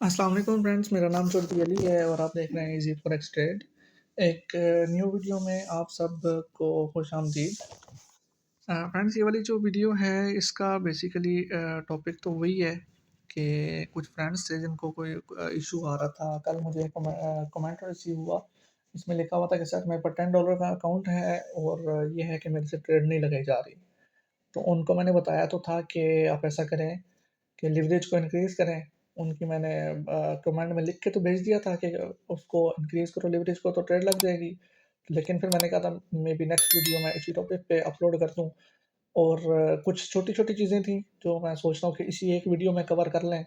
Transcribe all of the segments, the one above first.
अस्सलाम वालेकुम फ्रेंड्स, मेरा नाम चौधरी अली है और आप देख रहे हैं इजी फॉरेक्स ट्रेड। एक न्यू वीडियो में आप सब को खुशामदीद। फ्रेंड्स, ये वाली जो वीडियो है इसका बेसिकली टॉपिक तो वही है कि कुछ फ्रेंड्स थे जिनको कोई इशू आ रहा था। कल मुझे कमेंट रिसीव हुआ, इसमें लिखा हुआ था कि सर मेरे पर $10 का अकाउंट है और ये है कि मेरे से ट्रेड नहीं लगाई जा रही। तो उनको मैंने बताया तो था कि आप ऐसा करें कि लिवरेज को इंक्रीज़ करें। उनकी मैंने कमेंट में लिख के तो भेज दिया था कि उसको इंक्रीज़ करो लिवरेज को तो ट्रेड लग जाएगी। लेकिन फिर मैंने कहा था मे बी नेक्स्ट वीडियो मैं इसी टॉपिक पे अपलोड कर दूँ। और कुछ छोटी-छोटी चीज़ें थी जो मैं सोच रहा हूँ कि इसी एक वीडियो में कवर कर लें।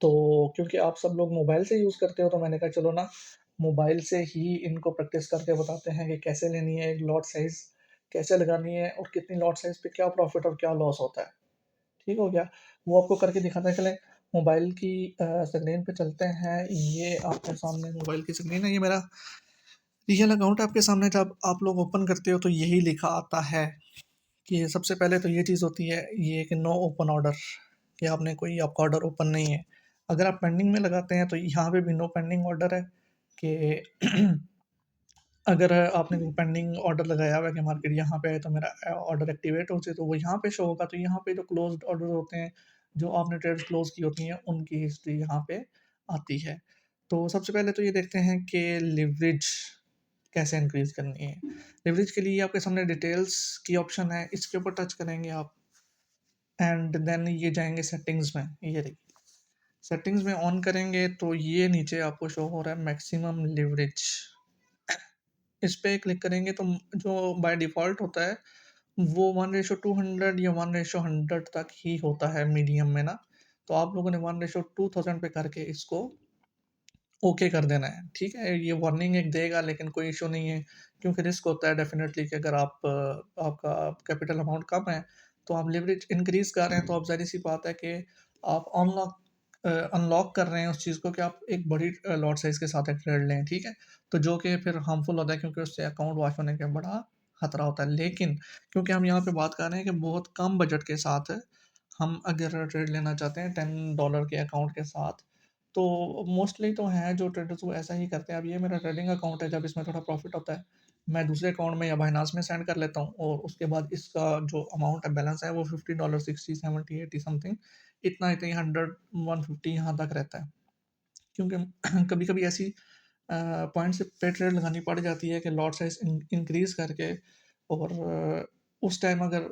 तो क्योंकि आप सब लोग मोबाइल से यूज़ करते हो तो मैंने कहा चलो ना मोबाइल से ही इनको प्रैक्टिस करके बताते हैं कि कैसे लेनी है, एक लॉट साइज़ कैसे लगानी है और कितनी लॉट साइज़ पे क्या प्रॉफ़िट और क्या लॉस होता है। ठीक हो गया? वो आपको करके दिखाते हैं। चलें मोबाइल की स्क्रीन पे चलते हैं। ये आपके सामने मोबाइल की स्क्रीन है, ये मेरा रियल अकाउंट है आपके सामने। जब आप लोग ओपन करते हो तो यही लिखा आता है कि सबसे पहले तो ये चीज़ होती है, ये कि नो ओपन ऑर्डर, कि आपने कोई आपका ऑर्डर ओपन नहीं है। अगर आप पेंडिंग में लगाते हैं तो यहाँ पे भी नो पेंडिंग ऑर्डर है कि अगर आपने कोई पेंडिंग ऑर्डर लगाया हुआ है कि मार्केट यहाँ पे है तो मेरा ऑर्डर एक्टिवेट हो जाए तो वो यहाँ पे शो होगा। तो यहाँ पे जो क्लोज्ड ऑर्डर होते हैं, जो आपने ट्रेड्स क्लोज की होती हैं, उनकी हिस्ट्री यहाँ पे आती है। तो सबसे पहले तो ये देखते हैं कि लिवरेज कैसे इंक्रीज़ करनी है। लिवरेज के लिए आपके सामने डिटेल्स की ऑप्शन है, इसके ऊपर टच करेंगे आप एंड देन ये जाएँगे सेटिंग्स में, ये देखिए। सेटिंग्स में ऑन करेंगे तो ये नीचे आपको शो हो रहा है मैक्सिमम लिवरेज। इस पे क्लिक करेंगे तो जो बाय डिफ़ॉल्ट होता है, वो 1:200 या 1:100 तक ही होता है मीडियम में ना। तो आप लोगों ने 1:2000 पे करके इसको ओके कर देना है, ठीक है? ये वार्निंग एक देगा लेकिन कोई इश्यू नहीं है, क्योंकि रिस्क होता है डेफ़िनेटली कि अगर आपका कैपिटल अमाउंट कम है, तो आप लिवरेज इंक्रीज़ कर रहे हैं, तो अब ज़ाहिर-सी बात है कि आप अनलॉक कर रहे हैं उस चीज़ को कि आप एक बड़ी लॉट साइज़ के साथ एक ट्रेड लें, ठीक है? तो जो कि फिर हार्मफुल होता है क्योंकि उससे अकाउंट वॉश होने का बड़ा खतरा होता है। लेकिन क्योंकि हम यहाँ पे बात कर रहे हैं कि बहुत कम बजट के साथ हम अगर ट्रेड लेना चाहते हैं $10 के अकाउंट के साथ, तो मोस्टली तो हैं जो ट्रेडर्स वो ऐसा ही करते हैं। अब ये मेरा ट्रेडिंग अकाउंट है, जब इसमें थोड़ा प्रॉफ़िट होता है, मैं दूसरे अकाउंट में या बाइनेंस में सेंड कर लेता हूँ और उसके बाद इसका जो अमाउंट है बैलेंस है वो $50, 60, 70, 80 समथिंग इतना ही 100, 150 यहाँ तक रहता है। क्योंकि कभी-कभी ऐसी पॉइंट्स पे ट्रेड लगानी पड़ जाती है कि लॉट साइज़ इंक्रीज़ करके और उस टाइम अगर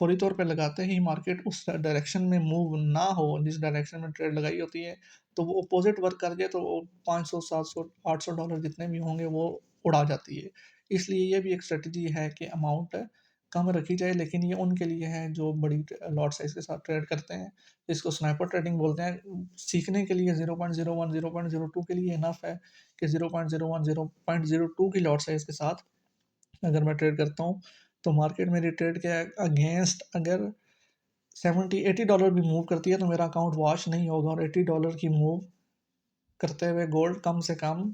फौरी तौर पे लगाते ही मार्केट उस डायरेक्शन में मूव ना हो जिस डायरेक्शन में ट्रेड लगाई होती है, तो वो अपोज़िट वर्क कर जाए तो वो 500, 700, $800 जितने भी होंगे वो उड़ा जाती है। इसलिए ये भी एक स्ट्रैटेजी है कि अमाउंट कम रखी जाए, लेकिन ये उनके लिए है जो बड़ी लॉट साइज़ के साथ ट्रेड करते हैं। इसको स्नाइपर ट्रेडिंग बोलते हैं। सीखने के लिए 0.01, 0.02 के लिए इनफ है कि 0.01, 0.02 की लॉट साइज़ के साथ अगर मैं ट्रेड करता हूँ, तो मार्केट मेरी ट्रेड के अगेंस्ट अगर 70-80 डॉलर भी मूव करती है तो मेरा अकाउंट वॉश नहीं होगा। और $80 की मूव करते हुए गोल्ड कम से कम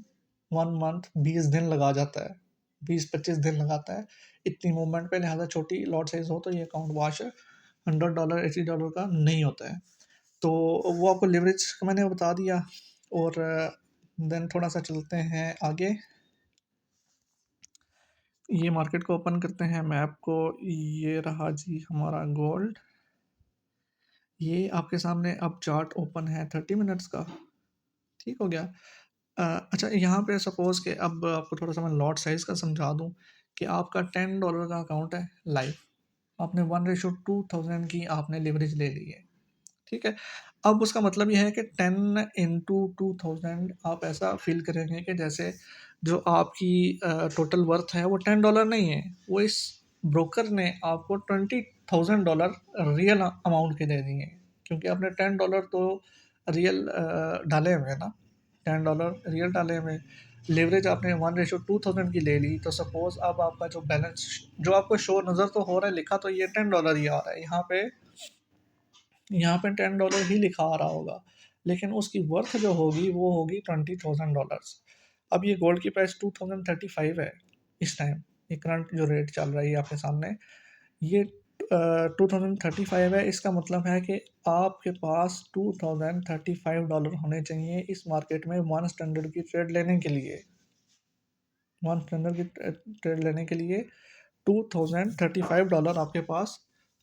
1 मंथ 20 दिन लगा जाता है, 20-25 दिन लगाता है इतनी मूवमेंट पे। लिहाजा छोटी लॉट साइज़ हो तो ये अकाउंट वॉश $100, $80 का नहीं होता है। तो वो आपको लिवरेज का मैंने बता दिया। और देन थोड़ा-सा चलते हैं आगे। ये मार्केट को ओपन करते हैं मैप को। ये रहा जी हमारा गोल्ड। ये आपके सामने अब चार्ट ओपन है 30 मिनट्स का, ठीक हो गया। अच्छा, यहाँ पे सपोज़ कि अब आपको थोड़ा-सा मैं लॉट साइज़ का समझा दूँ कि आपका $10 का अकाउंट है लाइव, आपने 1:2000 की आपने लिवरेज ले ली है, ठीक है? अब उसका मतलब ये है कि 10 इंटू 2000 आप ऐसा फ़ील करेंगे कि जैसे जो आपकी टोटल वर्थ है वो $10 नहीं है, वो इस ब्रोकर ने आपको $20,000 रियल अमाउंट के दे दिए हैं। क्योंकि आपने $10 तो रियल डाले हुए हैं ना, $10 रियल डाले हुए हैं। लेवरेज आपने 1:2000 की ले ली, तो सपोज़ अब आपका जो बैलेंस जो आपको शो नज़र तो हो रहा है, लिखा तो ये $10 ही आ रहा है यहाँ पे $10 ही लिखा आ रहा होगा, लेकिन उसकी वर्थ जो होगी वो होगी $20,000। अब ये गोल्ड की प्राइस 2035 है इस टाइम, ये करंट जो रेट चल रहा है ये आपके सामने, ये 2035 है, इसका मतलब है कि आपके पास $2035 होने चाहिए इस मार्केट में वन स्टैंडर्ड की ट्रेड लेने के लिए। वन स्टैंडर्ड की ट्रेड लेने के लिए $2035 आपके पास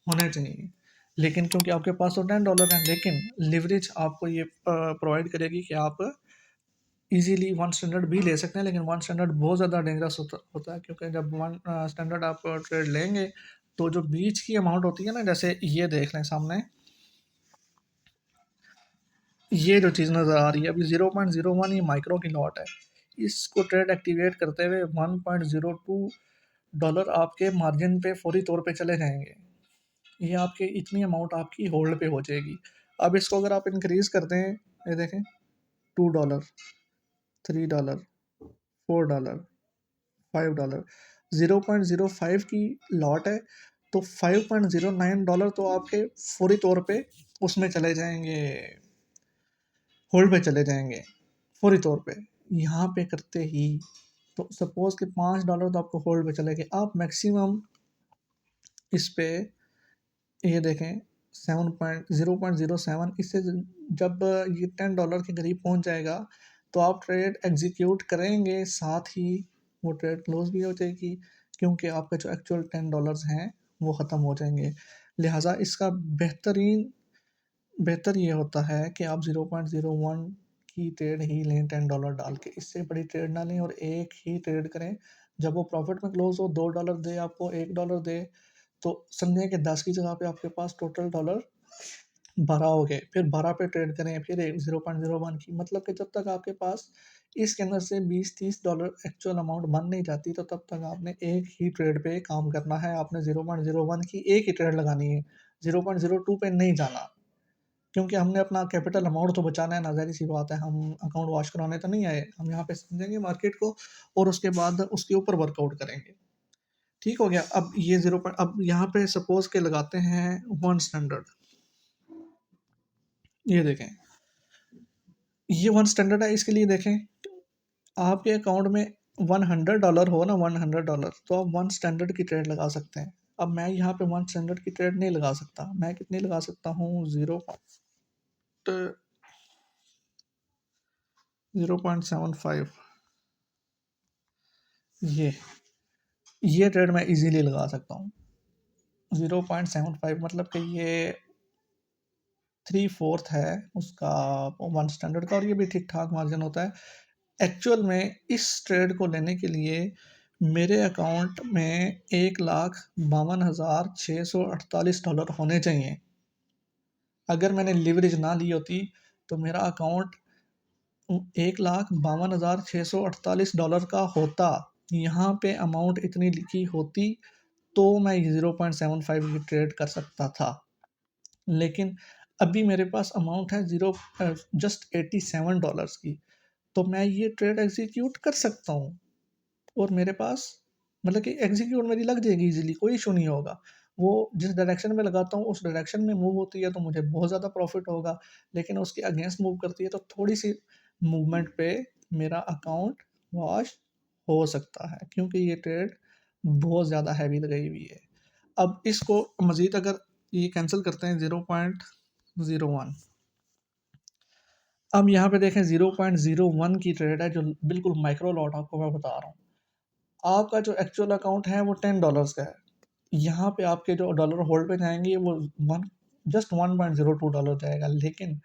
होने चाहिए। लेकिन क्योंकि आपके पास तो $10 है, लेकिन लिवरेज आपको ये प्रोवाइड करेगी कि आप इजीली वन स्टैंडर्ड भी ले सकते हैं। लेकिन वन स्टैंडर्ड बहुत ज़्यादा डेंजरस होता है, क्योंकि जब वन स्टैंडर्ड आप ट्रेड लेंगे तो जो बीच की अमाउंट होती है ना, जैसे ये देख लें सामने, ये जो चीज़ नज़र आ रही है अभी 0.01, ये माइक्रो की लॉट है। इसको ट्रेड एक्टिवेट करते हुए $1.02 आपके मार्जिन पे फौरी तौर पे चले जाएंगे। ये आपके इतनी अमाउंट आपकी होल्ड पे हो जाएगी। अब इसको अगर आप इंक्रीज़ करते हैं, ये देखें, $2, $3, $4, $5, 0.05 की लॉट है, तो $5.09 तो आपके फौरी तौर पे उसमें चले जाएंगे, होल्ड पे चले जाएंगे फौरी तौर पे। यहाँ पे करते ही तो सपोज कि $5 तो आपको होल्ड पे चले गए। आप मैक्सिमम इस पे ये देखें 0.07, इससे जब ये $10 के करीब पहुंच जाएगा तो आप ट्रेड एग्जीक्यूट करेंगे, साथ ही वो ट्रेड क्लोज भी हो जाएगी, क्योंकि आपका जो एक्चुअल $10 हैं वो ख़त्म हो जाएंगे। लिहाजा इसका बेहतर ये होता है कि आप 0.01 की ट्रेड ही लें $10 डाल के, इससे बड़ी ट्रेड ना लें और एक ही ट्रेड करें। जब वो प्रॉफिट में क्लोज हो, $2 दे आपको, $1 दे, तो समझें कि 10 की जगह पे आपके पास टोटल डॉलर 12 हो गए। फिर 12 पे ट्रेड करें, फिर 0.01 की, मतलब कि जब तक आपके पास इसके अंदर से $20-30 एक्चुअल अमाउंट बन नहीं जाती, तो तब तक आपने एक ही ट्रेड पे काम करना है। आपने 0.01 की एक ही ट्रेड लगानी है, 0.02 पे नहीं जाना, क्योंकि हमने अपना कैपिटल अमाउंट तो बचाना है ना, ज़ाहिर सी बात है, हम अकाउंट वॉश कराने तो नहीं आए। हम यहाँ पे समझेंगे मार्केट को और उसके बाद उसके ऊपर वर्कआउट करेंगे। ठीक हो गया। अब ये अब यहाँ पे सपोज के लगाते हैं वन स्टैंडर्ड, ये देखें, ये वन स्टैंडर्ड है। इसके लिए देखें, आपके अकाउंट में $100 हो ना, $100, तो आप वन स्टैंडर्ड की ट्रेड लगा सकते हैं। अब मैं यहाँ पे वन स्टैंडर्ड की ट्रेड नहीं लगा सकता, मैं कितनी लगा सकता हूँ, 0.75। ये ट्रेड मैं इजीली लगा सकता हूँ। 0.75 मतलब कि ये 3/4 है उसका वन स्टैंडर्ड का, और ये भी ठीक ठाक मार्जिन होता है। एक्चुअल में इस ट्रेड को लेने के लिए मेरे अकाउंट में $1,52,648 होने चाहिए। अगर मैंने लिवरेज ना ली होती तो मेरा अकाउंट $1,52,648 का होता। यहाँ पे अमाउंट इतनी लिखी होती तो मैं 0.75 की ट्रेड कर सकता था। लेकिन अभी मेरे पास अमाउंट है जस्ट $87 की, तो मैं ये ट्रेड एग्जीक्यूट कर सकता हूँ। और मेरे पास मतलब कि एग्जीक्यूट मेरी लग जाएगी इजीली, कोई इशू नहीं होगा। वो जिस डायरेक्शन में लगाता हूँ उस डायरेक्शन में मूव होती है तो मुझे बहुत ज़्यादा प्रॉफिट होगा, लेकिन उसके अगेंस्ट मूव करती है तो थोड़ी सी मूवमेंट पे मेरा अकाउंट वॉश हो सकता है, क्योंकि ये ट्रेड बहुत ज़्यादा हैवी लगाई हुई है। अब इसको मज़ीद अगर ये कैंसिल करते हैं 0.01, अब यहाँ पे देखें 0.01 की ट्रेड है जो बिल्कुल माइक्रो लॉट आपको मैं बता रहा हूँ। आपका जो एक्चुअल अकाउंट है वो $10 का है। यहाँ पे आपके जो डॉलर होल्ड पे जाएंगे वो जस्ट $1.02 जाएगा। लेकिन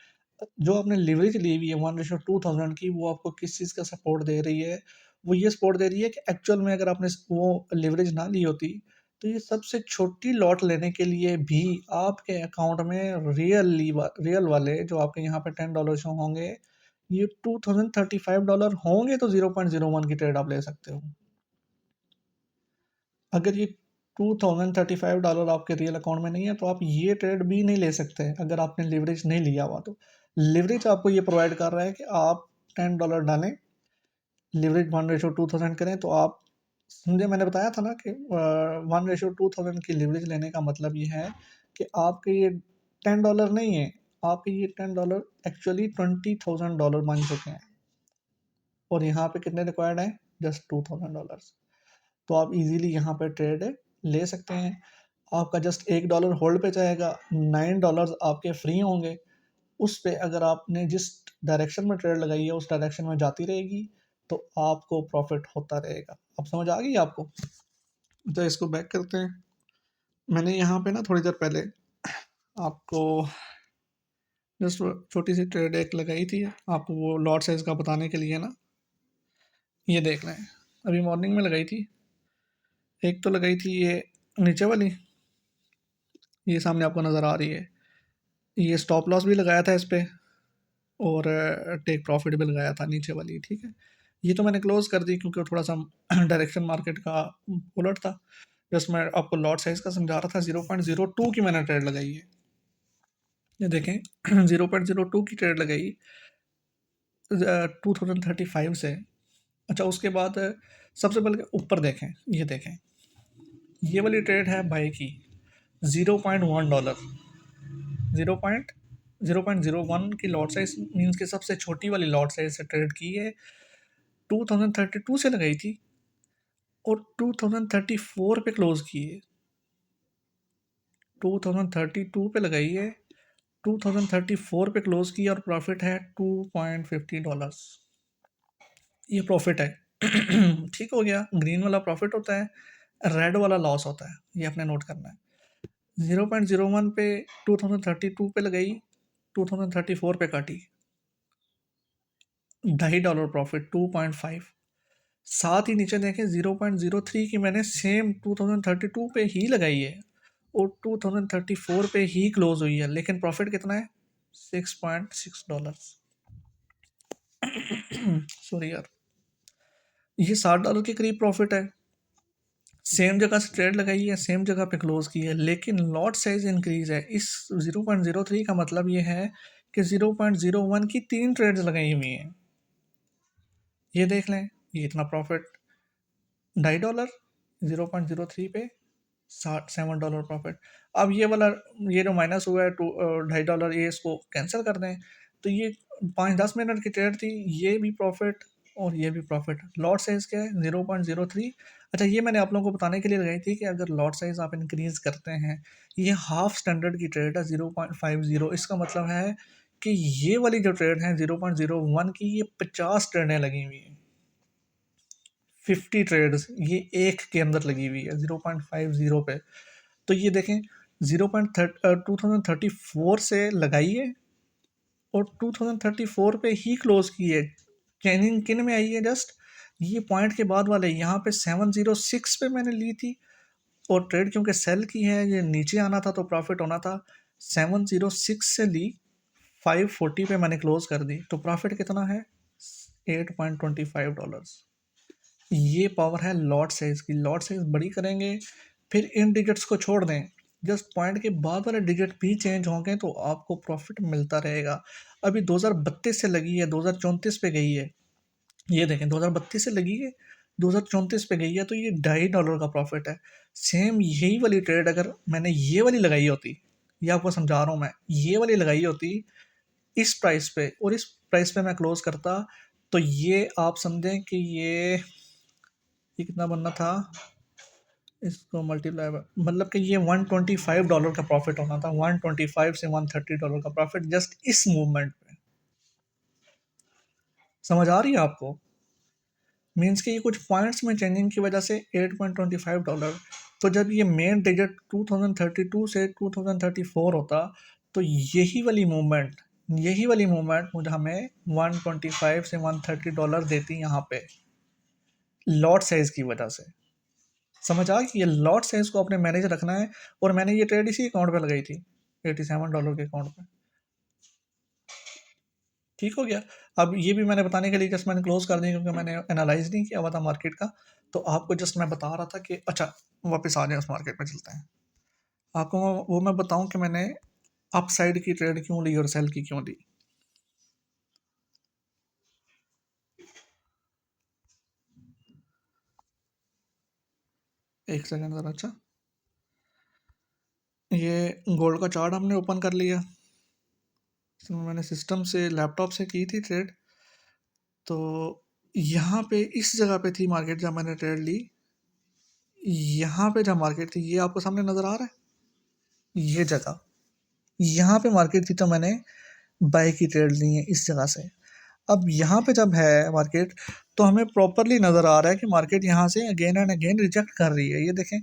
जो आपने लिवरेज ली हुई है 1:2000 की, वो आपको किस चीज़ का सपोर्ट दे रही है, वो ये सपोर्ट दे रही है कि एक्चुअल में अगर आपने वो लिवरेज ना ली होती तो ये सबसे छोटी लॉट लेने के लिए भी आपके अकाउंट में रियल वाले जो आपके यहाँ पे $10 शो होंगे, ये $2035 होंगे, तो 0.01 की ट्रेड आप ले सकते हो। अगर ये $2035 आपके रियल अकाउंट में नहीं है तो आप ये ट्रेड भी नहीं ले सकते अगर आपने लिवरेज नहीं लिया हुआ। तो लिवरेज आपको ये प्रोवाइड कर रहा है कि आप $10 डालें, लिवरेज 1:2000 करें, तो आप समझे। मैंने बताया था ना कि 1:2000 की लिवरेज लेने का मतलब ये है कि आपके ये $10 नहीं है, आपके ये $10 एक्चुअली $20,000 बन चुके हैं, और यहाँ पे कितने रिक्वायर्ड हैं, जस्ट $2000। तो आप इजीली यहाँ पे ट्रेड ले सकते हैं। आपका जस्ट $1 होल्ड पे जाएगा, $9 आपके फ्री होंगे। उस पे अगर आपने जिस डायरेक्शन में ट्रेड लगाई है उस डायरेक्शन में जाती रहेगी तो आपको प्रॉफिट होता रहेगा। अब समझ आ गई आपको? तो इसको बैक करते हैं। मैंने यहाँ पे ना थोड़ी देर पहले आपको जस्ट छोटी सी ट्रेड एक लगाई थी, आपको वो लॉट साइज का बताने के लिए ना। ये देख रहे हैं, अभी मॉर्निंग में लगाई थी। एक तो लगाई थी ये नीचे वाली, ये सामने आपको नज़र आ रही है। ये स्टॉप लॉस भी लगाया था इस पे, और टेक प्रॉफिट भी लगाया था नीचे वाली, ठीक है। ये तो मैंने क्लोज कर दी क्योंकि थोड़ा सा डायरेक्शन मार्केट का उलट था। जस्ट मैं आपको लॉट साइज का समझा रहा था। 0.02 की मैंने ट्रेड लगाई है, ये देखें। 0.02 की ट्रेड लगाई 2035 से। अच्छा, उसके बाद सबसे पहले ऊपर देखें, ये देखें, ये वाली ट्रेड है बाई की $0.1, 0.001 की लॉट साइज मीन्स की सबसे छोटी वाली लॉट साइज से ट्रेड की है। 2032 से लगाई थी और 2034 पे क्लोज की है। 2032 पे लगाई है, 2034 पे क्लोज की और प्रॉफिट है $2.50। ये प्रॉफिट है। ठीक हो गया। ग्रीन वाला प्रॉफिट होता है, रेड वाला लॉस होता है, ये आपने नोट करना है। 0.01 पे 2032 पे लगाई, 2034 पे काटी, $2.5 प्रॉफिट, 2.5। साथ ही नीचे देखें 0.03 की मैंने सेम 2032 पे ही लगाई है और 2034 पे ही क्लोज हुई है, लेकिन प्रॉफिट कितना है? $6.6। सॉरी यार, ये $60 के करीब प्रॉफिट है। सेम जगह से ट्रेड लगाई है, सेम जगह पे क्लोज की है, लेकिन लॉट साइज इंक्रीज है। इस 0.03 का मतलब ये है कि 0.01 की 3 ट्रेड्स लगाई हुई हैं। ये देख लें, ये इतना प्रॉफिट, $2.5, 0.03 पे $7 प्रॉफिट। अब ये वाला, ये जो माइनस हुआ है $2.5, ये इसको कैंसिल कर दें तो ये 5-10 मिनट की ट्रेड थी, ये भी प्रॉफिट और ये भी प्रॉफिट। लॉट साइज क्या है? 0.03। अच्छा, ये मैंने आप लोगों को बताने के लिए लगाई थी कि अगर लॉट साइज आप इंक्रीज करते हैं, ये हाफ स्टैंडर्ड की ट्रेड है 0.50। इसका मतलब है कि ये वाली जो ट्रेड है 0.01 की, ये 50 ट्रेडें लगी हुई हैं। 50 ट्रेड्स ये एक के अंदर लगी हुई है 0.50 पे। तो ये देखें, 2034 से लगाई है और 2034 पे ही क्लोज की है। चेनिंग किन में आई है? जस्ट ये पॉइंट के बाद वाले यहाँ पे 706 पे मैंने ली थी, और ट्रेड क्योंकि सेल की है, ये नीचे आना था तो प्रॉफिट होना था। 706 से ली, 540 पे मैंने क्लोज कर दी, तो प्रॉफिट कितना है? $8.25। ये पावर है लॉट साइज की। लॉट साइज बड़ी करेंगे, फिर इन डिजिट्स को छोड़ दें, जस्ट पॉइंट के बाद वाले डिजिट भी चेंज होंगे तो आपको प्रॉफिट मिलता रहेगा। अभी 2032 से लगी है, 2034 पे गई है। ये देखें, 2032 से लगी है, 2034 पे गई है, तो ये $2.5 का प्रॉफिट है। सेम यही वाली ट्रेड अगर मैंने ये वाली लगाई होती, ये आपको समझा रहा हूँ मैं, ये वाली लगाई होती इस प्राइस पे और इस प्राइस पे मैं क्लोज करता, तो ये आप समझें कि ये कितना बनना था, इसको मल्टीप्लाई, मतलब कि ये $125 का प्रॉफिट होना था। 125 से $130 का प्रॉफिट जस्ट इस मूवमेंट पे। समझ आ रही है आपको? मीन्स कि ये कुछ पॉइंट्स में चेंजिंग की वजह से $8.25। तो जब ये मेन डिजिट 2032 से 2034 होता, तो यही वाली मूवमेंट मुझे हमें 125 से $130 देती यहाँ पे, लॉट साइज की वजह से। समझ आ कि ये लॉट साइज को अपने मैनेज रखना है। और मैंने ये ट्रेड इसी अकाउंट पे लगाई थी, $87 के अकाउंट पे। ठीक हो गया। अब ये भी मैंने बताने के लिए जस्ट मैंने क्लोज कर दी क्योंकि मैंने एनालाइज नहीं किया हुआ था मार्केट का। तो आपको जस्ट मैं बता रहा था कि अच्छा, वापस आ जाए उस मार्केट में चलते हैं। आपको वो मैं बताऊं कि मैंने अप साइड की ट्रेड क्यों ली और सेल की क्यों ली। एक सेकंड ज़रा। अच्छा, ये गोल्ड का चार्ट हमने ओपन कर लिया। इसमें मैंने सिस्टम से, लैपटॉप से की थी ट्रेड। तो यहाँ पे इस जगह पे थी मार्केट जब मैंने ट्रेड ली। यहाँ पे जब मार्केट थी, ये आपको सामने नज़र आ रहा है, ये जगह, यहाँ पे मार्केट थी तो मैंने बाय की ट्रेड ली है इस जगह से। अब यहाँ पे जब है मार्केट, तो हमें प्रॉपरली नज़र आ रहा है कि मार्केट यहाँ से अगेन एंड अगेन रिजेक्ट कर रही है। ये देखें,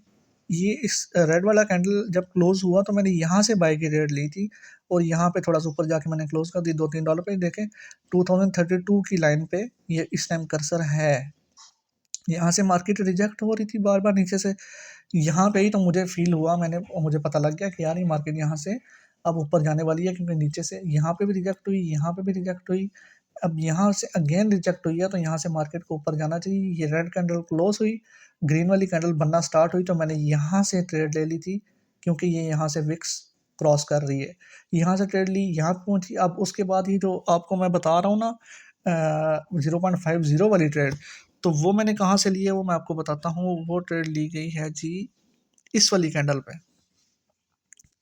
ये इस रेड वाला कैंडल जब क्लोज हुआ तो मैंने यहाँ से बाय की ट्रेड ली थी और यहाँ पे थोड़ा सा ऊपर जाके मैंने क्लोज कर दी $2-3 पे। देखें 2032 की लाइन पे ये इस टाइम कर्सर है। यहाँ से मार्केट रिजेक्ट हो रही थी बार बार नीचे से, यहाँ पे ही तो मुझे फील हुआ, मुझे पता लग गया कि यार ये मार्केट यहाँ से अब ऊपर जाने वाली है, क्योंकि नीचे से यहाँ पे भी रिजेक्ट हुई, यहाँ पे भी रिजेक्ट हुई, अब यहाँ से अगेन रिजेक्ट हुई है, तो यहाँ से मार्केट को ऊपर जाना चाहिए। ये रेड कैंडल क्लोज हुई, ग्रीन वाली कैंडल बनना स्टार्ट हुई, तो मैंने यहाँ से ट्रेड ले ली थी, क्योंकि ये यहाँ से विक्स क्रॉस कर रही है। यहाँ से ट्रेड ली, यहाँ पे पहुँची। अब उसके बाद ही जो आपको मैं बता रहा हूँ ना 0.50 वाली ट्रेड, तो वो मैंने कहाँ से ली है वो मैं आपको बताता हूँ। वो ट्रेड ली गई है जी इस वाली कैंडल पे।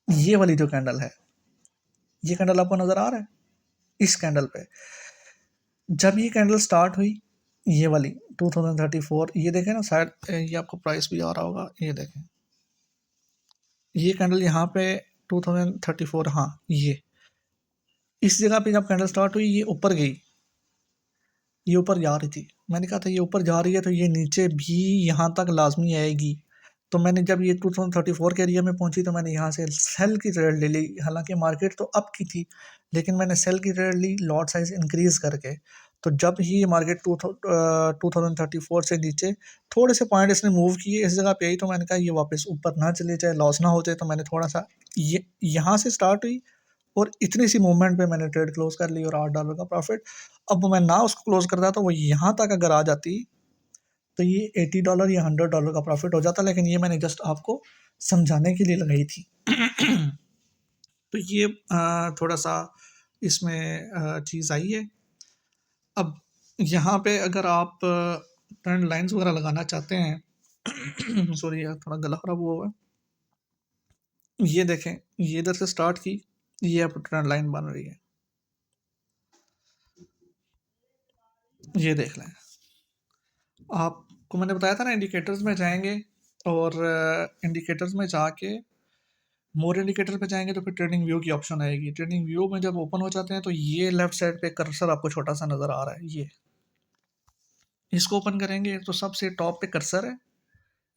ये वाली जो कैंडल है, ये कैंडल आपको नज़र आ रहा है, इस कैंडल पे जब ये कैंडल स्टार्ट हुई, ये वाली 2034, ये देखें ना शायद ये आपको प्राइस भी आ रहा होगा, ये देखें ये कैंडल यहाँ पे 2034, हाँ ये इस जगह पे जब कैंडल स्टार्ट हुई ये ऊपर गई, ये ऊपर जा रही थी। मैंने कहा था ये ऊपर जा रही है तो ये नीचे भी यहाँ तक लाजमी आएगी। तो मैंने जब ये 2034 के एरिया में पहुंची तो मैंने यहाँ से सेल की ट्रेड ले ली। हालांकि मार्केट तो अप की थी, लेकिन मैंने सेल की ट्रेड ली लॉट साइज इंक्रीज करके। तो जब ही ये मार्केट 2034 से नीचे थोड़े से पॉइंट इसने मूव किए इस जगह पे आई, तो मैंने कहा ये वापस ऊपर ना चले जाए, लॉस ना हो जाए, तो मैंने थोड़ा सा ये यहाँ से स्टार्ट हुई और इतनी सी मूवमेंट पे मैंने ट्रेड क्लोज कर ली और $8 का प्रॉफिट। अब मैं ना उसको क्लोज करता तो वो यहाँ तक अगर आ जाती तो ये $80 या $100 का प्रॉफिट हो जाता, लेकिन ये मैंने जस्ट आपको समझाने के लिए लगाई थी। तो ये थोड़ा सा इसमें चीज़ आई है। अब यहाँ पे अगर आप ट्रेंड लाइंस वगैरह लगाना चाहते हैं सॉरी यार थोड़ा गला खराब हुआ है। ये देखें, ये इधर से स्टार्ट की, ये अब ट्रेंड लाइन बन रही है, ये देख लें। आपको मैंने बताया था ना इंडिकेटर्स में जाएंगे, और इंडिकेटर्स में जाके मोर इंडिकेटर पे जाएंगे तो फिर ट्रेडिंग व्यू की ऑप्शन आएगी। ट्रेडिंग व्यू में जब ओपन हो जाते हैं तो ये लेफ्ट साइड पे कर्सर आपको छोटा सा नज़र आ रहा है, ये इसको ओपन करेंगे तो सबसे टॉप पे कर्सर है,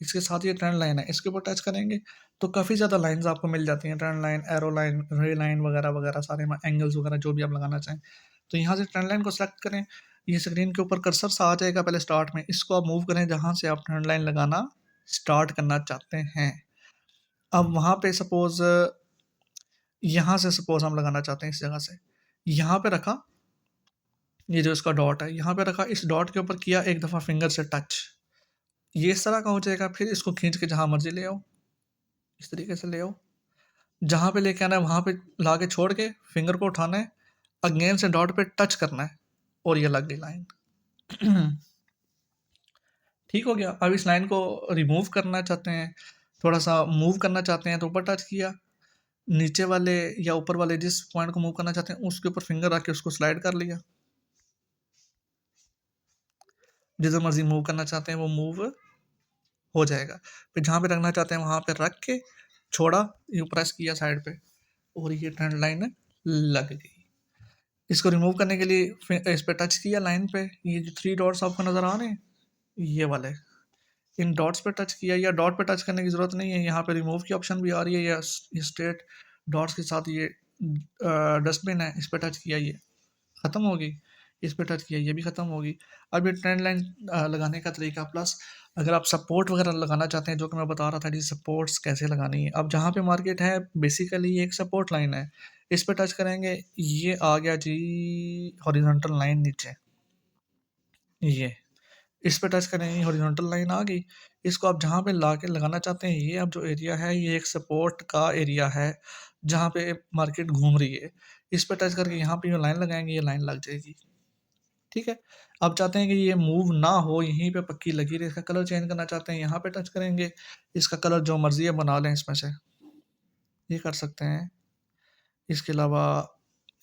इसके साथ ये ट्रेंड लाइन है, इसके ऊपर टच करेंगे तो काफ़ी ज़्यादा लाइंस आपको मिल जाती हैं, ट्रेंड लाइन, एरो लाइन, रे लाइन वगैरह वगैरह, सारे एंगल्स वगैरह जो भी आप लगाना चाहें। तो यहाँ से ट्रेंड लाइन को सेलेक्ट करें, ये स्क्रीन के ऊपर कर्सर सा आ जाएगा पहले स्टार्ट में, इसको आप मूव करें जहाँ से आप ट्रेंड लाइन लगाना स्टार्ट करना चाहते हैं। अब वहाँ पे सपोज यहाँ से सपोज हम लगाना चाहते हैं इस जगह से, यहाँ पे रखा, ये जो इसका डॉट है यहाँ पे रखा, इस डॉट के ऊपर किया एक दफ़ा फिंगर से टच, ये इस तरह का हो जाएगा। फिर इसको खींच के जहाँ मर्जी ले आओ, इस तरीके से ले आओ, जहाँ पे लेके आना है वहाँ पे ला के छोड़ के फिंगर को उठाना है, अगेन से डॉट पे टच करना है और ये लग गई लाइन। ठीक हो गया। अब इस लाइन को रिमूव करना चाहते हैं, थोड़ा सा मूव करना चाहते हैं तो ऊपर टच किया, नीचे वाले या ऊपर वाले जिस पॉइंट को मूव करना चाहते हैं उसके ऊपर फिंगर रख के उसको स्लाइड कर लिया, जिधर मर्जी मूव करना चाहते हैं वो मूव हो जाएगा। फिर जहाँ पे रखना चाहते हैं वहाँ पे रख के छोड़ा, ये प्रेस किया साइड पे और ये ट्रेंड लाइन लग गई। इसको रिमूव करने के लिए इस पे टच किया लाइन पे, ये जो 3 डॉट्स आपको नज़र आ रहे हैं ये वाले, इन डॉट्स पे टच किया, या डॉट पे टच करने की ज़रूरत नहीं है, यहाँ पे रिमूव की ऑप्शन भी आ रही है, या स्ट्रेट डॉट्स के साथ ये डस्टबिन है इस पे टच किया, ये ख़त्म होगी, इस पे टच किया ये भी ख़त्म होगी। अब ये ट्रेंड लाइन लगाने का तरीका, प्लस अगर आप सपोर्ट वगैरह लगाना चाहते हैं जो कि मैं बता रहा था जी सपोर्ट्स कैसे लगानी है। अब जहाँ पे मार्केट है बेसिकली ये एक सपोर्ट लाइन है, इस पे टच करेंगे, ये आ गया जी हॉरिजॉन्टल लाइन नीचे, ये इस पे टच करेंगे हॉरिजॉन्टल लाइन आ गई। इसको आप जहाँ पे ला के लगाना चाहते हैं, ये अब जो एरिया है ये एक सपोर्ट का एरिया है जहाँ पे मार्केट घूम रही है, इस पे टच करके यहाँ पे जो लाइन लगाएंगे ये लाइन लग जाएगी। ठीक है। अब चाहते हैं कि ये मूव ना हो, यहीं पे पक्की लगी रहे, इसका कलर चेंज करना चाहते हैं, यहाँ पे टच करेंगे, इसका कलर जो मर्जी है बना लें इसमें से, ये कर सकते हैं। इसके अलावा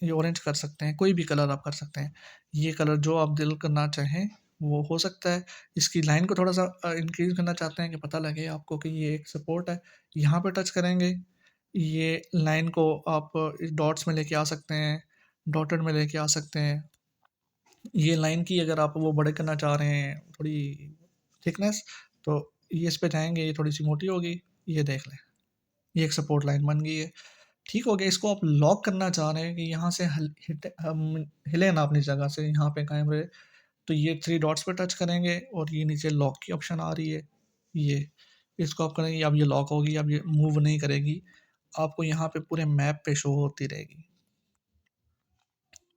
ये ऑरेंज कर सकते हैं, कोई भी कलर आप कर सकते हैं, ये कलर जो आप दिल करना चाहें वो हो सकता है। इसकी लाइन को थोड़ा सा इंक्रीज करना चाहते हैं कि पता लगे आपको कि ये एक सपोर्ट है, यहाँ पे टच करेंगे, ये लाइन को आप इस डॉट्स में लेके आ सकते हैं, डॉटेड में लेके आ सकते हैं। ये लाइन की अगर आप वो बड़े करना चाह रहे हैं थोड़ी थिकनेस, तो ये इस पे जाएंगे, ये थोड़ी सी मोटी होगी, ये देख लें, ये एक सपोर्ट लाइन बन गई है। ठीक हो गया। इसको आप लॉक करना चाह रहे हैं कि यहाँ से हिले ना अपनी जगह से, यहाँ पे कायम रहे, तो ये थ्री डॉट्स पे टच करेंगे और ये नीचे लॉक की ऑप्शन आ रही है, ये इसको आप करेंगे, अब ये लॉक होगी, अब ये मूव नहीं करेगी, आपको यहाँ पे पूरे मैप पे शो होती रहेगी।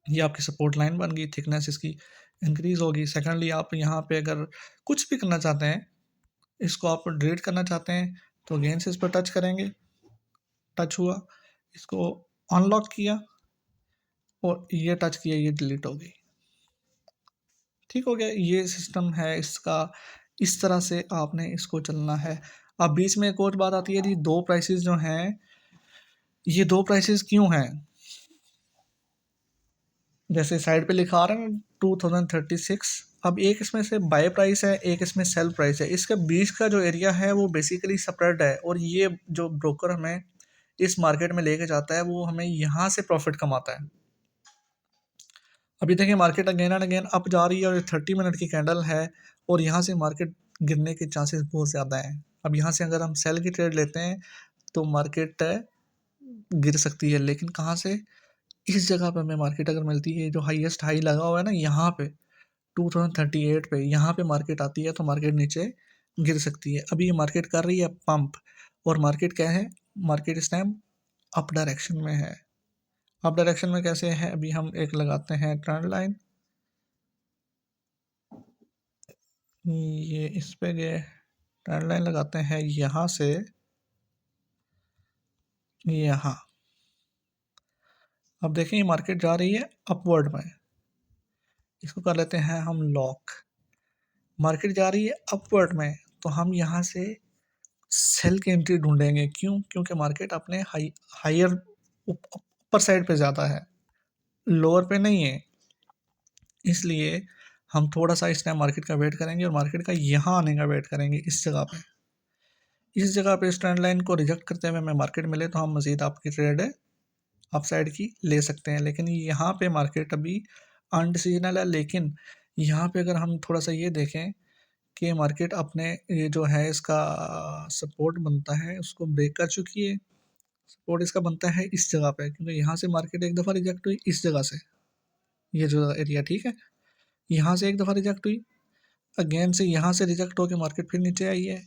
ये आपकी सपोर्ट लाइन बन गई, थिकनेस इसकी इंक्रीज होगी। सेकेंडली आप यहाँ पे अगर कुछ भी करना चाहते हैं, इसको आप डिलीट करना चाहते हैं, तो अगेन से इस पर टच करेंगे, टच हुआ, इसको अनलॉक किया और ये टच किया, ये डिलीट हो गई। ठीक हो गया। ये सिस्टम है इसका, इस तरह से आपने इसको चलना है। अब बीच में एक और बात आती है जी, दो प्राइसेस जो हैं, ये दो प्राइसेस क्यों हैं? जैसे साइड पे लिखा आ रहा है ना 2036, अब एक इसमें से बाय प्राइस है, एक इसमें सेल प्राइस है। इसके बीच का जो एरिया है वो बेसिकली स्प्रेड है, और ये जो ब्रोकर हमें इस मार्केट में लेके जाता है वो हमें यहाँ से प्रॉफिट कमाता है। अभी देखिए market again and again up जा रही है और 30 मिनट की कैंडल है, और यहाँ से मार्केट गिरने के चांसेस बहुत ज़्यादा हैं। अब यहाँ से अगर हम सेल की ट्रेड लेते हैं तो मार्केट गिर सकती है, लेकिन कहाँ से? इस जगह पे हमें मार्केट अगर मिलती है, जो हाईएस्ट हाई लगा हुआ है ना यहाँ पे 2038 पे, यहाँ पे मार्केट आती है तो मार्केट नीचे गिर सकती है। अभी ये मार्केट कर रही है पंप, और मार्केट क्या है? मार्केट इस टाइम अप डायरेक्शन में है। अप डायरेक्शन में कैसे है? अभी हम एक लगाते हैं ट्रेंड लाइन, ये इस पे गए, ट्रेंड लाइन लगाते हैं यहाँ से यहाँ। अब देखें ये मार्केट जा रही है अपवर्ड में, इसको कर लेते हैं हम लॉक। मार्केट जा रही है अपवर्ड में, तो हम यहाँ से सेल की एंट्री ढूंढेंगे। क्यों? क्योंकि मार्केट अपने हायर ऊपर साइड पे ज़्यादा है, लोअर पे नहीं है। इसलिए हम थोड़ा सा इस टाइम मार्केट का वेट करेंगे और मार्केट का यहाँ आने का वेट करेंगे। इस जगह पे, इस जगह पे इस ट्रेंड लाइन को रिजेक्ट करते हुए हमें मार्केट मिले तो हम मज़ीद आपकी ट्रेड अप साइड की ले सकते हैं। लेकिन यहाँ पे मार्केट अभी अनडिसीजनल है। लेकिन यहाँ पे अगर हम थोड़ा सा ये देखें कि मार्केट अपने ये जो है इसका सपोर्ट बनता है उसको ब्रेक कर चुकी है। सपोर्ट इसका बनता है इस जगह पे, क्योंकि यहाँ से मार्केट एक दफ़ा रिजेक्ट हुई इस जगह से, ये जो एरिया ठीक है, यहाँ से एक दफ़ा रिजेक्ट हुई, अगेन से यहाँ से रिजेक्ट होकर मार्केट फिर नीचे आई है।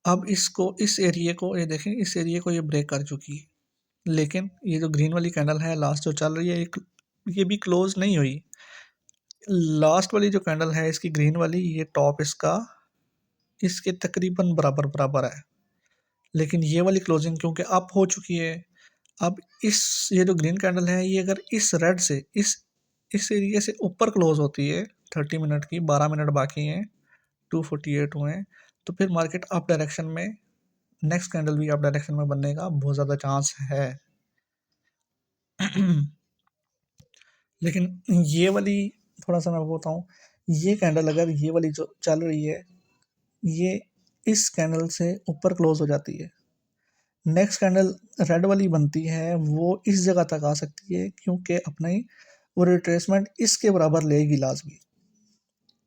अब इसको, इस एरिया को, ये देखें, इस एरिया को ये ब्रेक कर चुकी है। लेकिन ये जो ग्रीन वाली कैंडल है लास्ट जो चल रही है, ये भी क्लोज नहीं हुई। लास्ट वाली जो कैंडल है इसकी ग्रीन वाली, ये टॉप इसका इसके तकरीबन बराबर बराबर है, लेकिन ये वाली क्लोजिंग क्योंकि अप हो चुकी है। अब इस, ये जो ग्रीन कैंडल है ये अगर इस रेड से इस एरिया से ऊपर क्लोज होती है, 30 मिनट की, 12 मिनट बाकी हैं, 248 हुए हैं, तो फिर मार्केट अप डायरेक्शन में, नेक्स्ट कैंडल भी अप डायरेक्शन में बनने का बहुत ज़्यादा चांस है। लेकिन ये वाली, थोड़ा सा मैं आपको बताऊँ, ये कैंडल अगर ये वाली जो चल रही है, ये इस कैंडल से ऊपर क्लोज हो जाती है, नेक्स्ट कैंडल रेड वाली बनती है, वो इस जगह तक आ सकती है, क्योंकि अपने वो रिट्रेसमेंट इसके बराबर लेगी लाजमी।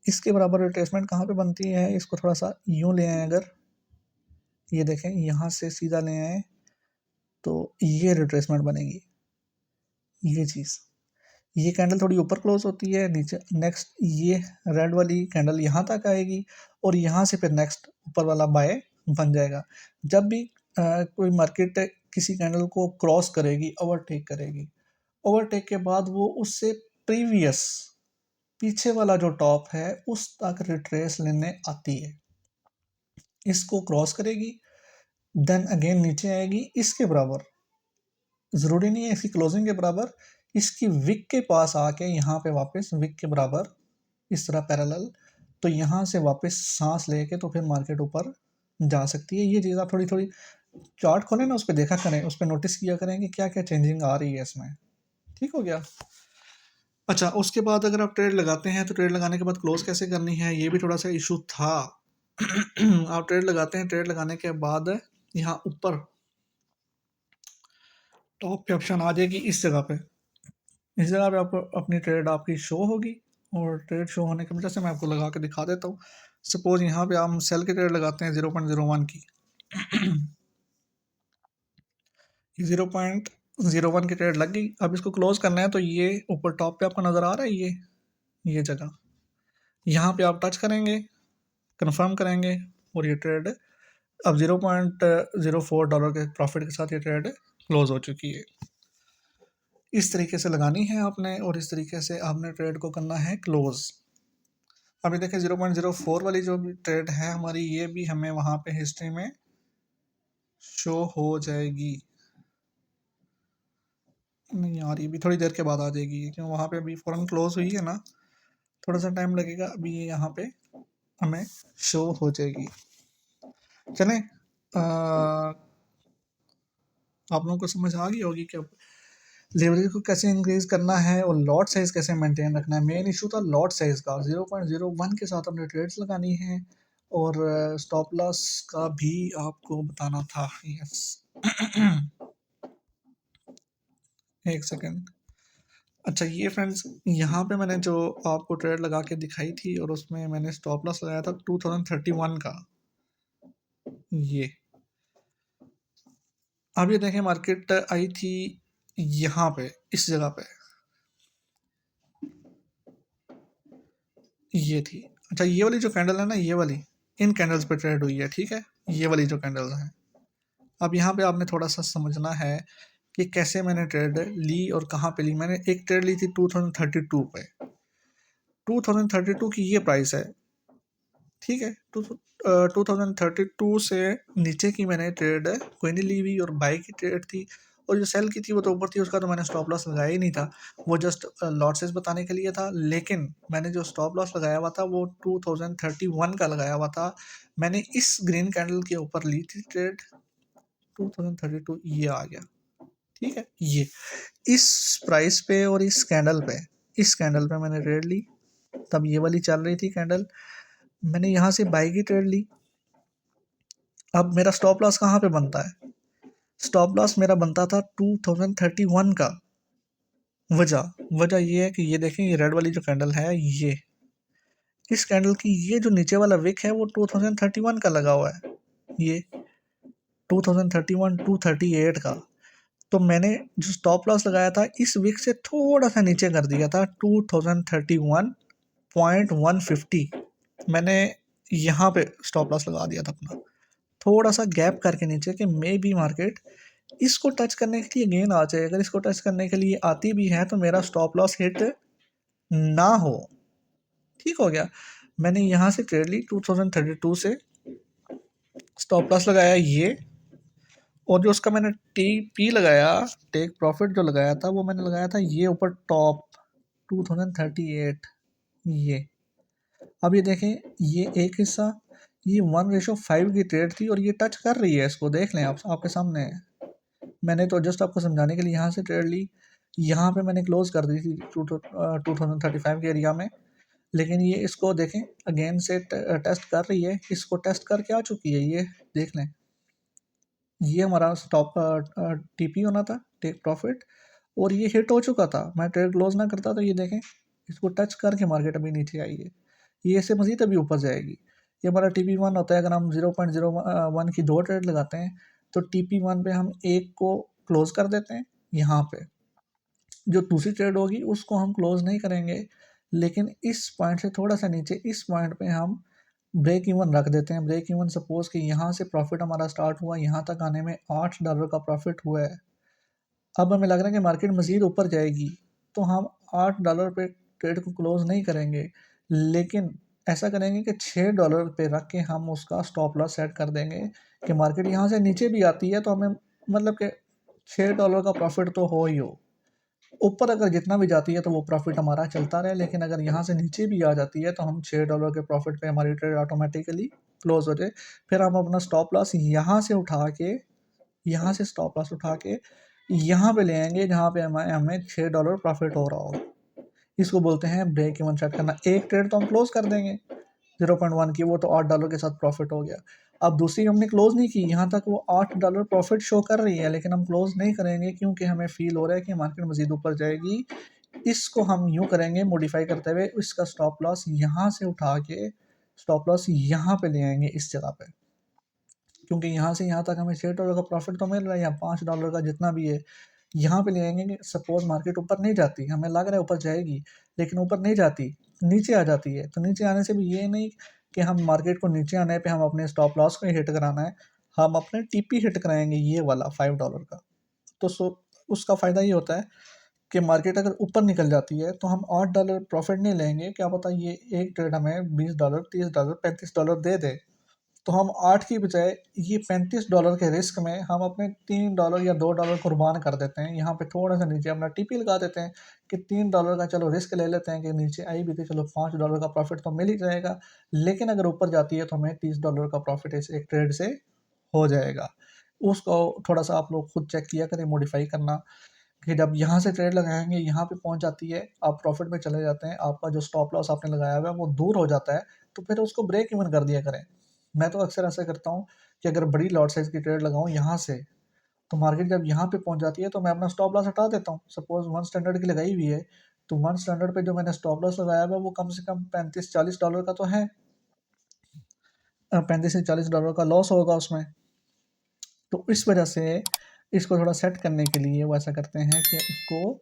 इसके बराबर रिट्रेसमेंट कहाँ पे बनती है? इसको थोड़ा सा यूँ ले आए अगर, ये देखें यहाँ से सीधा ले आए तो ये रिट्रेसमेंट बनेगी, ये चीज़। ये कैंडल थोड़ी ऊपर क्लोज होती है, नीचे नेक्स्ट ये रेड वाली कैंडल यहाँ तक आएगी, और यहाँ से फिर नेक्स्ट ऊपर वाला बाय बन जाएगा। जब भी कोई मार्केट किसी कैंडल को क्रॉस करेगी, ओवरटेक करेगी, ओवरटेक के बाद वो उससे प्रीवियस पीछे वाला जो टॉप है उस तक रिट्रेस लेने आती है, इसको क्रॉस करेगी, देन अगेन नीचे आएगी इसके बराबर, ज़रूरी नहीं है इसकी क्लोजिंग के बराबर, इसकी विक के पास आके यहाँ पे वापस विक के बराबर इस तरह पैरेलल, तो यहाँ से वापस सांस लेके तो फिर मार्केट ऊपर जा सकती है। ये चीज़ आप थोड़ी थोड़ी चार्ट खोलें ना, उस पर देखा करें, उस पर नोटिस किया करें कि क्या क्या चेंजिंग आ रही है इसमें। ठीक हो गया। अच्छा, उसके बाद अगर आप ट्रेड लगाते हैं तो ट्रेड लगाने के बाद क्लोज कैसे करनी है, ये भी थोड़ा सा इशू था। आप ट्रेड लगाते हैं, ट्रेड लगाने के बाद यहाँ ऊपर टॉप पे ऑप्शन आ जाएगी इस जगह पे। इस जगह पे आपको अपनी ट्रेड आपकी शो होगी, और ट्रेड शो होने की वजह से मैं आपको लगा के दिखा देता हूँ। सपोज यहाँ पे हम सेल की ट्रेड लगाते हैं 0.01 की। 0.01 की ट्रेड लग गई। अब इसको क्लोज करना है, तो ये ऊपर टॉप पे आपको नज़र आ रहा है, ये जगह, यहाँ पे आप टच करेंगे, कंफर्म करेंगे, और ये ट्रेड अब $0.04 के प्रॉफिट के साथ ये ट्रेड क्लोज हो चुकी है। इस तरीके से लगानी है आपने, और इस तरीके से आपने ट्रेड को करना है क्लोज। अभी देखें 0.04 वाली जो भी ट्रेड है हमारी, ये भी हमें वहाँ पे हिस्ट्री में शो हो जाएगी। नहीं यार, ये भी थोड़ी देर के बाद आ जाएगी, क्योंकि वहाँ पे अभी फ़ौरन क्लोज हुई है ना, थोड़ा सा टाइम लगेगा। अभी ये यहाँ पे हमें शो हो जाएगी। चलें, आप लोगों को समझ आ गई होगी कि लेवरेज को कैसे इंक्रीज करना है और लॉट साइज कैसे मेंटेन रखना है। मेन इशू था लॉट साइज का। 0.01 के साथ हमने ट्रेड्स लगानी है, और स्टॉप लॉस का भी आपको बताना था। यस। एक सेकेंड। अच्छा, ये फ्रेंड्स, यहाँ पे मैंने जो आपको ट्रेड लगा के दिखाई थी, और उसमें मैंने स्टॉप लॉस लगाया था 2031 का। ये अब ये देखें, मार्केट आई थी यहाँ पे, इस जगह पे, ये थी। अच्छा, ये वाली जो कैंडल है ना, ये वाली इन कैंडल्स पे ट्रेड हुई है, ठीक है, ये वाली जो कैंडल्स हैं। अब यहाँ पे आपने थोड़ा सा समझना है कि कैसे मैंने ट्रेड ली और कहाँ पे ली। मैंने एक ट्रेड ली थी 2032 पे। 2032 की ये प्राइस है, ठीक है। 2032 से नीचे की मैंने ट्रेड कोई नहीं ली हुई, और बाई की ट्रेड थी, और जो सेल की थी वो तो ऊपर थी, उसका तो मैंने स्टॉप लॉस लगाया ही नहीं था, वो जस्ट लॉट साइज बताने के लिए था। लेकिन मैंने जो स्टॉप लॉस लगाया हुआ था वो 2031 का लगाया हुआ था। मैंने इस ग्रीन कैंडल के ऊपर ली थी ट्रेड 2032, ये आ गया, ठीक है। ये इस प्राइस पे और इस कैंडल पे मैंने ट्रेड ली, तब ये वाली चल रही थी कैंडल। मैंने यहाँ से बाई की ट्रेड ली। अब मेरा स्टॉप लॉस कहाँ पे बनता है? स्टॉप लॉस मेरा बनता था 2031 का। वजह वजह ये है कि ये देखें, ये रेड वाली जो कैंडल है, ये इस कैंडल की ये जो नीचे वाला विक है वो 2031 का लगा हुआ है, ये 2031 238 का। तो मैंने जो स्टॉप लॉस लगाया था इस विक से थोड़ा सा नीचे कर दिया था, 2031.150। मैंने यहाँ पे स्टॉप लॉस लगा दिया था अपना, थोड़ा सा गैप करके नीचे, कि मे बी मार्केट इसको टच करने के लिए गेन आ जाए। अगर इसको टच करने के लिए आती भी है तो मेरा स्टॉप लॉस हिट ना हो। ठीक हो गया। मैंने यहाँ से ट्रेड ली 2032 से, स्टॉप लॉस लगाया ये, और जो उसका मैंने टी लगाया, टेक प्रॉफिट जो लगाया था, वो मैंने लगाया था ये ऊपर टॉप 2038, ये। अब ये देखें, ये एक हिस्सा, ये 1:5 की ट्रेड थी, और ये टच कर रही है इसको, देख लें आप, आपके सामने है। मैंने तो जस्ट आपको समझाने के लिए यहाँ से ट्रेड ली, यहाँ पे मैंने क्लोज कर दी थी 2035 के एरिया में। लेकिन ये इसको देखें, अगेन से टेस्ट कर रही है, इसको टेस्ट करके आ चुकी है, ये देख लें। ये हमारा स्टॉप टीपी होना था, टेक प्रॉफिट, और ये हिट हो चुका था। मैं ट्रेड क्लोज ना करता तो ये देखें, इसको टच करके मार्केट अभी नीचे आई है, ये इससे मज़ीद अभी ऊपर जाएगी। ये हमारा TP1 होता है। अगर हम 0.01 की 2 ट्रेड लगाते हैं तो TP1 पे हम एक को क्लोज कर देते हैं। यहाँ पे जो दूसरी ट्रेड होगी उसको हम क्लोज नहीं करेंगे, लेकिन इस पॉइंट से थोड़ा सा नीचे इस पॉइंट पे हम ब्रेक इवन रख देते हैं। ब्रेक इवन सपोज कि यहाँ से प्रॉफिट हमारा स्टार्ट हुआ, यहाँ तक आने में $8 का प्रॉफिट हुआ है। अब हमें लग रहा है कि मार्केट मज़ीद ऊपर जाएगी, तो हम $8 पे ट्रेड को क्लोज नहीं करेंगे, लेकिन ऐसा करेंगे कि $6 पे रख के हम उसका स्टॉप लॉस सेट कर देंगे कि मार्केट यहाँ से नीचे भी आती है तो हमें मतलब कि $6 का प्रॉफिट तो हो ही हो। ऊपर अगर जितना भी जाती है तो वो प्रॉफिट हमारा चलता रहे, लेकिन अगर यहाँ से नीचे भी आ जाती है तो हम $6 के प्रॉफिट पे हमारी ट्रेड ऑटोमेटिकली क्लोज हो जाए। फिर हम अपना स्टॉप लॉस यहाँ से उठा के, यहाँ से स्टॉप लॉस उठा के यहाँ पे ले आएंगे जहाँ पे हमें हमें $6 प्रॉफिट हो रहा होगा। इसको बोलते हैं ब्रेक इवन सेट करना। एक ट्रेड तो हम क्लोज कर देंगे 0.1 की, वो तो $8 के साथ प्रॉफिट हो गया। अब दूसरी कंपनी क्लोज़ नहीं की, यहाँ तक वो $8 प्रॉफिट शो कर रही है, लेकिन हम क्लोज़ नहीं करेंगे क्योंकि हमें फ़ील हो रहा है कि मार्केट मज़ीद ऊपर जाएगी। इसको हम यूँ करेंगे मॉडिफ़ाई करते हुए, इसका स्टॉप लॉस यहाँ से उठा के स्टॉप लॉस यहाँ पे ले आएँगे इस जगह पे। क्योंकि यहाँ से यहाँ तक हमें $6 का प्रॉफिट तो मिल रहा है या $5 का जितना भी है, यहाँ पे ले आएँगे कि सपोज़ मार्केट ऊपर नहीं जाती, हमें लग रहा है ऊपर जाएगी, लेकिन ऊपर नहीं जाती, नीचे आ जाती है। तो नीचे आने से भी ये नहीं कि हम मार्केट को नीचे आने पे हम अपने स्टॉप लॉस को ही हिट कराना है, हम अपने टीपी हिट कराएँगे ये वाला $5 का। तो उसका फ़ायदा ये होता है कि मार्केट अगर ऊपर निकल जाती है तो हम $8 प्रॉफिट नहीं लेंगे, क्या पता ये एक ट्रेड हमें $20, $30, $35 दे दे। तो हम 8 की बजाय ये $35 के रिस्क में हम अपने $3 या $2 कुर्बान कर देते हैं। यहाँ पे थोड़ा सा नीचे अपना टीपी लगा देते हैं कि $3 का चलो रिस्क ले लेते हैं कि नीचे आई भी थी, चलो $5 का प्रॉफिट तो मिल ही जाएगा। लेकिन अगर ऊपर जाती है तो हमें $30 का प्रॉफिट इस एक ट्रेड से हो जाएगा। उसको थोड़ा सा आप लोग खुद चेक किया करें, मॉडिफाई करना कि जब यहाँ से ट्रेड लगाएंगे, यहाँ पे पहुँच जाती है, आप प्रॉफिट में चले जाते हैं, आपका जो स्टॉप लॉस आपने लगाया हुआ है वो दूर हो जाता है, तो फिर उसको ब्रेक इवन कर दिया करें। मैं तो अक्सर ऐसा करता हूँ कि अगर बड़ी लॉट साइज़ की ट्रेड लगाऊँ यहाँ से, तो मार्केट जब यहाँ पे पहुँच जाती है तो मैं अपना स्टॉप लॉस हटा देता हूँ। सपोज़ 1 स्टैंडर्ड की लगाई हुई है, तो 1 स्टैंडर्ड पे जो मैंने स्टॉप लॉस लगाया हुआ है वो कम से कम $35-40 का तो है। 35 से $40 का लॉस होगा उसमें। तो इस वजह से इसको थोड़ा सेट करने के लिए वो ऐसा करते हैं कि इसको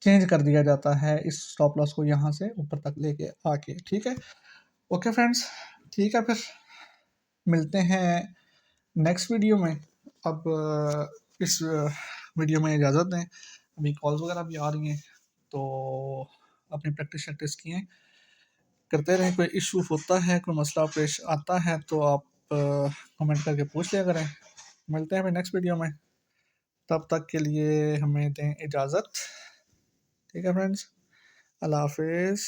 चेंज कर दिया जाता है, इस स्टॉप लॉस को यहाँ से ऊपर तक लेके आके, ठीक है। ओके फ्रेंड्स, ठीक है, फिर मिलते हैं नेक्स्ट वीडियो में। अब इस वीडियो में इजाज़त दें, अभी कॉल्स वगैरह भी आ रही हैं, तो अपनी प्रैक्टिस शैक्टिस किए करते रहें। कोई इशू होता है, कोई मसला पेश आता है तो आप कमेंट करके पूछ लिया करें। मिलते हैं फिर नेक्स्ट वीडियो में, तब तक के लिए हमें दें इजाज़त। ठीक है फ्रेंड्स, अल्लाह हाफिज़।